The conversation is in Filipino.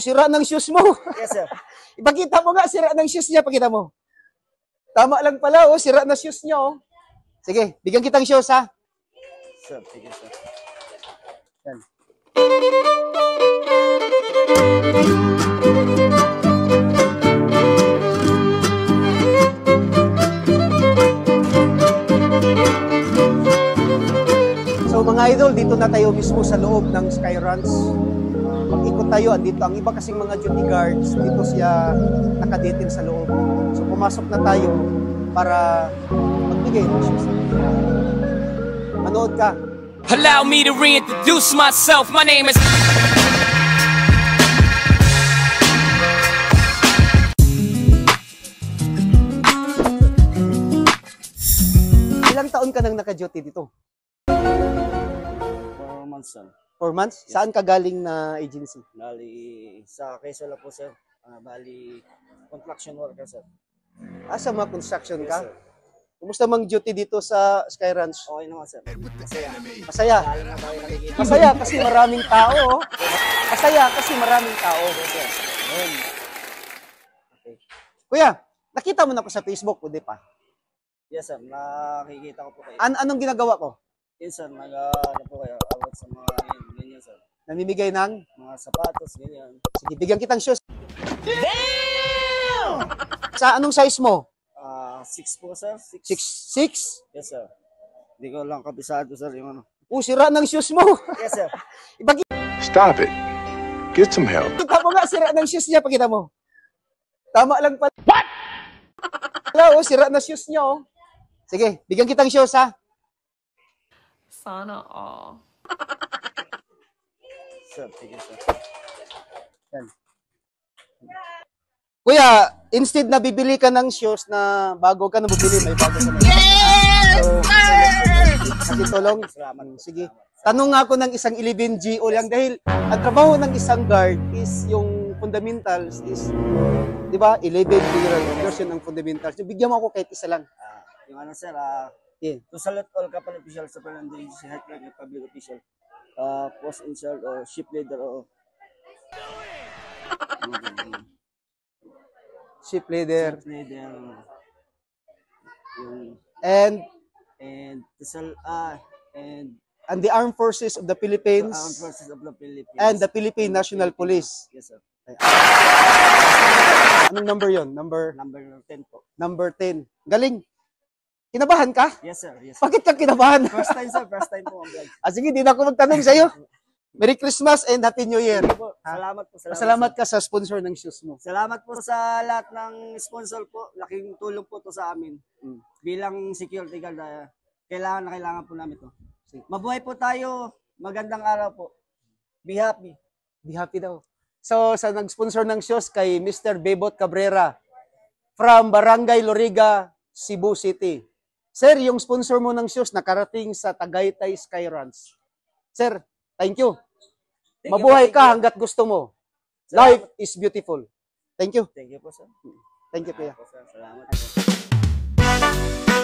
Sira ng shoes mo. Yes, sir. Ipakita mo nga, sira ng shoes niya. Pakita mo. Tama lang pala, sira na shoes niya, Sige, bigyan kitang shoes, ha? Sir, sige, sir. Yan. So mga idol, dito na tayo mismo sa loob ng Sky Ranch. Mag-ikot tayo at dito, ang iba kasing mga duty guards, dito siya nakadetain sa loob. So pumasok na tayo para magbigay ng shoes. Manood ka. Allow me to reintroduce myself. My name is... Ilang taon ka nang naka-duty dito? 4 months, sir. 4 months? Yes. Saan ka galing na agency? Bali, sa Quezon po, sir. Bali, construction worker, sir. Sa mga construction Yes, ka? sir. Kumusta mang duty dito sa Sky Ranch? Okay naman, sir. Masaya. Masaya. Lalo na tayo nakikita. Masaya kasi maraming tao. Masaya kasi maraming tao. Ayan. Okay. Kuya, nakita mo na ko sa Facebook, o di pa? Yes, sir. Nakikita ko po kayo. Anong ginagawa ko? Yes, sir. Ano po kayo? Awat sa mga ganyan, sir. Namimigay ng? Mga sapatos, ganyan. Sige, bigyan kitang shoes. Damn! Sa anong size mo? 6 po, sir. 6. 6'6"? Yes, sir. Hindi ko lang kabisado, sir, yung ano. Sira ng shoes mo. Yes, sir. Stop it. Get some help. Kita mo nga, sira ng shoes niya. Pakita mo. Tama lang pala. What? Hello, sira na shoes niya, Sige, bigyan kitang shoes, ha? Sana all. Sir, sige, sir. Yan. Kuya, instead na bibili ka ng shoes na bago ka na bibili, may bago ka na. Yes, sir! Tulong. Sige. Tanong nga ako ng isang 11GO lang dahil ang trabaho ng isang guard is yung fundamentals is, di ba, 11 version ng fundamentals. Bigyan mo ako kahit isa lang. Yung ano, sir, Yeah. to salute all kapal officials sa Fernandez, head like public official, post in charge or ship leader or Ship leader. ship leader, yung And to and the Armed Forces of the Philippines Armed Forces of the Philippines and the Philippine National Police. Yes, sir. Anong number yon? Number 10 po. number 10. Galing. Kinabahan ka? Yes, sir. Yes, sir. Bakit ka kinabahan? First time, sir. First time po ang vlog. Sige, di na ako magtanong sa'yo. Merry Christmas and Happy New Year. Salamat po. Salamat ka sa sponsor ng shoes mo. Salamat po sa lahat ng sponsor po. Laking tulong po to sa amin. Bilang security guard, kailangan po namin to. Mabuhay po tayo. Magandang araw po. Be happy. Be happy daw. So, sa nag-sponsor ng shoes kay Mr. Bebot Cabrera from Barangay Loriga, Cebu City. Sir, yung sponsor mo ng shoes nakarating sa Tagaytay Sky Ranch. Sir, thank you. Mabuhay ka hanggat gusto mo. Life is beautiful. Thank you. Thank you po, sir. Thank you, kuya. Salamat po.